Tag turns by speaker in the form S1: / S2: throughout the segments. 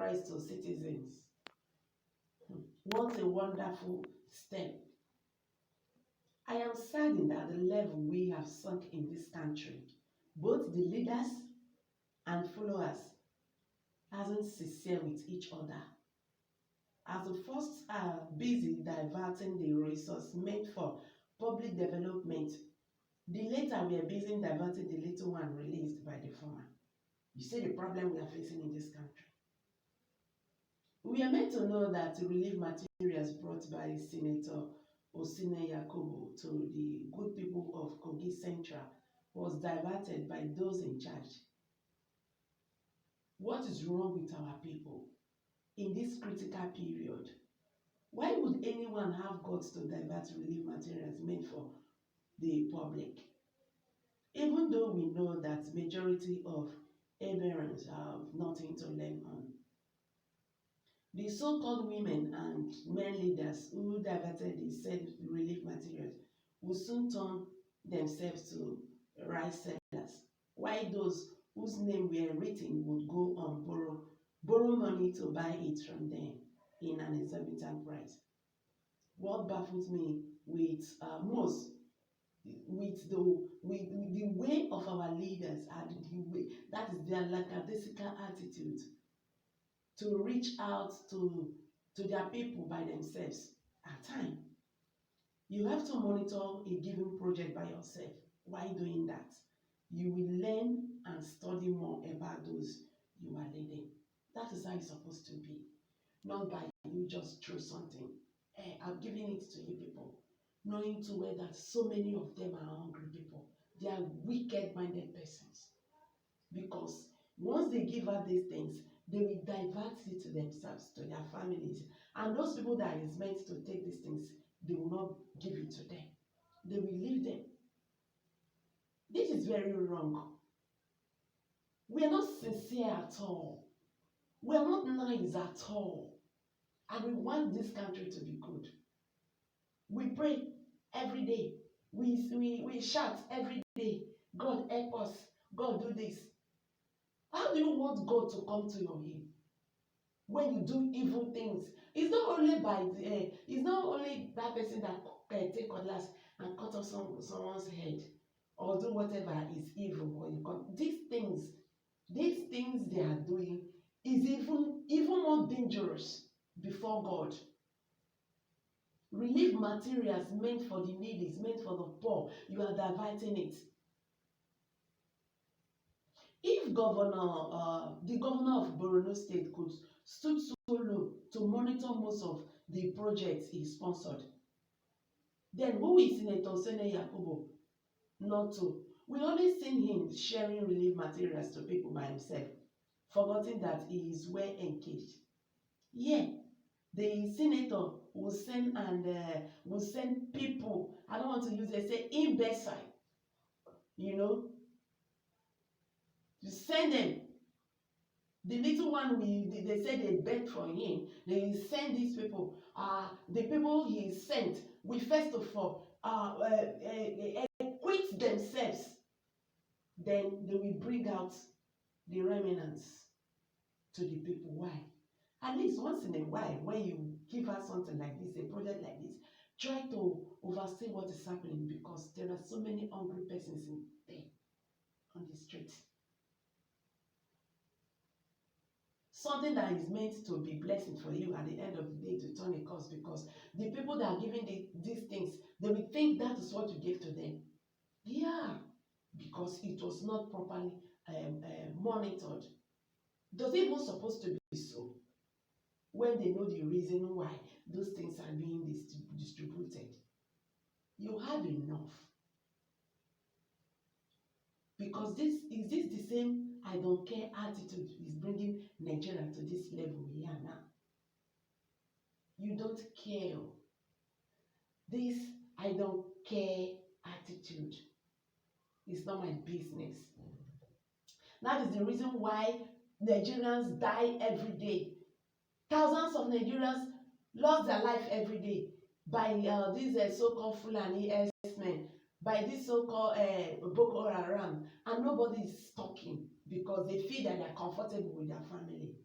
S1: price to citizens. What a wonderful step. I am saddened at the level we have sunk in this country. Both the leaders and followers aren't sincere with each other. As the first are busy diverting the resource meant for public development, the latter were busy diverting the little one released by the former. You see the problem we are facing in this country. We are meant to know that the relief materials brought by Senator Osine Yakubu to the good people of Kogi Central was diverted by those in charge. What is wrong with our people in this critical period? Why would anyone have guts to divert relief materials meant for the public? Even though we know that majority of Americans have nothing to learn on. The so-called women and men leaders who diverted the said relief materials will soon turn themselves to rice sellers, while those whose name were written would go on borrow money to buy it from them in an exorbitant price. What baffles me with the way of our leaders and the way that is their lackadaisical attitude to reach out to their people by themselves. At times, you have to monitor a given project by yourself. Why doing that? You will learn and study more about those you are leading. That is how it's supposed to be. Not by you just throw something. Hey, I'm giving it to you people. Knowing too well that so many of them are hungry people. They are wicked-minded persons. Because once they give out these things, they will divert it to themselves, to their families. And those people that is meant to take these things, they will not give it to them. They will leave them. This is very wrong. We are not sincere at all. We are not nice at all. And we want this country to be good. We pray every day. We shout every day. God help us. God do this. How do you want God to come to your aid when you do evil things? It's not only that person that take cutlass and cut off someone's head or do whatever is evil. These things they are doing is even more dangerous before God. Relief materials meant for the needy, meant for the poor, you are diverting it. If the governor of Borno State could stoop so low to monitor most of the projects he sponsored, then who is Senator Osine Yakubu not to? We only seen him sharing relief materials to people by himself, forgetting that he is well engaged. Yeah, the senator will send people. I don't want to use it. Say imbecile. You send them. The little one, they said they begged for him. They send these people. The people he sent, we first of all quit themselves. Then they will bring out the remnants to the people. Why? At least once in a while, when you give us something like this, a project like this, try to oversee what is happening, because there are so many hungry persons in there on the street. Something that is meant to be blessing for you at the end of the day to turn a curse, because the people that are giving these things, they will think that is what you gave to them. Yeah, because it was not properly monitored. Does it even supposed to be so? When they know the reason why those things are being distributed. You have enough. Because this the same I don't care attitude is bringing Nigeria to this level we are now. You don't care. This I don't care attitude is not my business. That is the reason why Nigerians die every day. Thousands of Nigerians lost their life every day by these so-called Fulani herdsmen, by this so-called Boko Haram, and nobody is talking because they feel that they are comfortable with their family.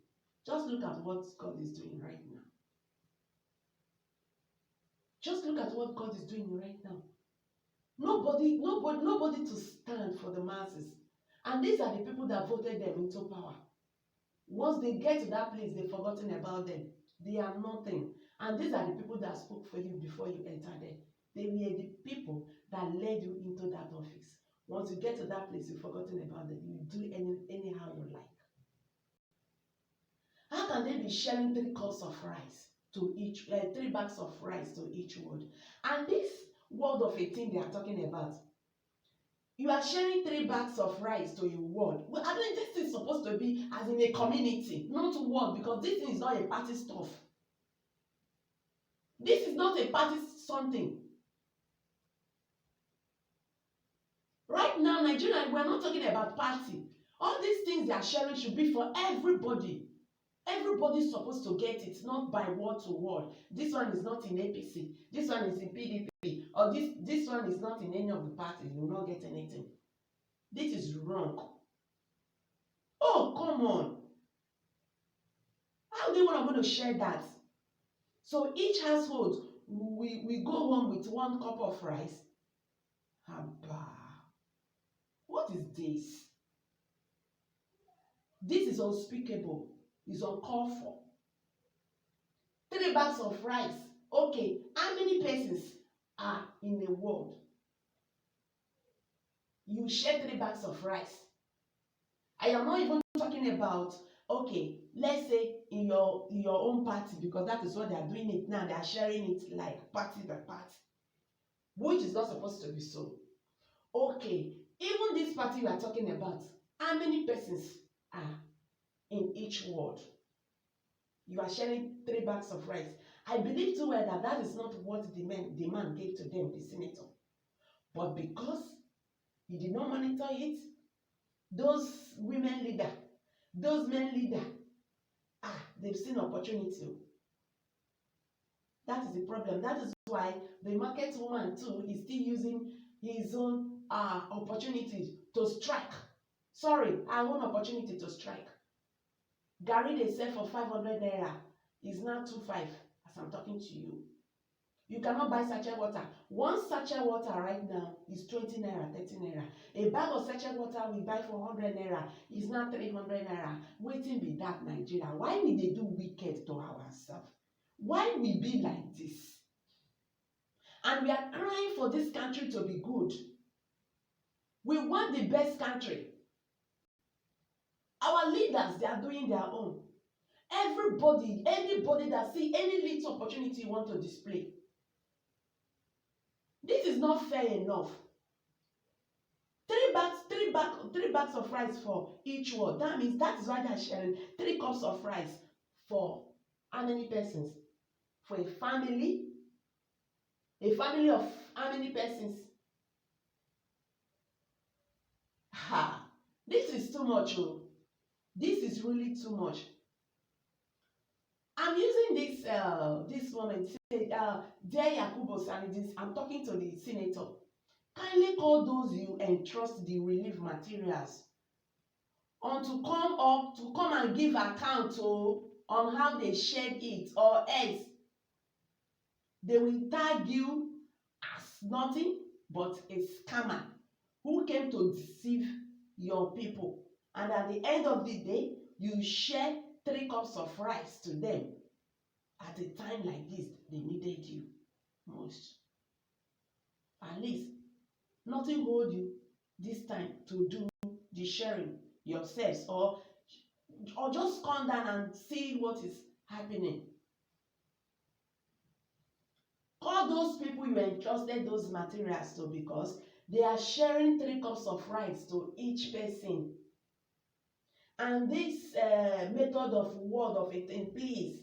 S1: Just look at what God is doing right now. Just look at what God is doing right now. Nobody to stand for the masses. And these are the people that voted them into power. Once they get to that place, they've forgotten about them. They are nothing. And these are the people that spoke for you before you entered there. They were the people that led you into that office. Once you get to that place, you've forgotten about them. You do anyhow you like. How can they be sharing 3 cups of rice to each, 3 bags of rice to each word? And this word of a thing they are talking about, you are sharing 3 bags of rice to a ward. Well, I mean, this is supposed to be as in a community, not ward, because this thing is not a party stuff. This is not a party something. Right now, Nigeria, we are not talking about party. All these things they are sharing should be for everybody. Everybody is supposed to get it, not by word to word. This one is not in APC. This one is in PDP. Or this one is not in any of the parties. You will not get anything. This is wrong. Oh, come on. How do you want to share that? So each household, we go home with 1 cup of rice. Haba. What is this? This is unspeakable. It's uncalled for. 3 bags of rice. Okay, how many persons are in the world? You share 3 bags of rice. I am not even talking about, okay, let's say in your own party, because that is what they are doing it now. They are sharing it like party by party, which is not supposed to be so. Okay, even this party we are talking about, how many persons are in each ward? You are sharing 3 bags of rice. I believe too well that is not what the man gave to them, the senator. But because he did not monitor it, those women leader, those men leader, they've seen opportunity. That is the problem. That is why the market woman too is still using his own opportunity to strike. Sorry, our own opportunity to strike. Garri they sell for 500 naira is now 2.5 as I'm talking to you. You cannot buy sachet water. 1 sachet water right now is 20 naira, 30 naira. A bag of sachet water we buy for 100 naira is now 300 naira. Wetin be that, Nigeria? Why we dey do wicked to ourselves? Why we be like this? And we are crying for this country to be good. We want the best country. Our leaders, they are doing their own. Everybody, anybody that see any little opportunity you want to display. This is not fair enough. 3 bags of rice for each word. That means that is why they are sharing 3 cups of rice for how many persons? For a family? A family of how many persons? This is too much. Oh. This is really too much. I'm using this moment. Dear Yakubos, and I'm talking to the senator. Kindly call those you entrust the relief materials on to come and give account on how they shared it, or else they will tag you as nothing but a scammer who came to deceive your people. And at the end of the day, you share 3 cups of rice to them. At a time like this, they needed you most. At least, nothing hold you this time to do the sharing yourselves, or just come down and see what is happening. Call those people you entrusted those materials to, because they are sharing 3 cups of rice to each person. And this method of word of a thing, please,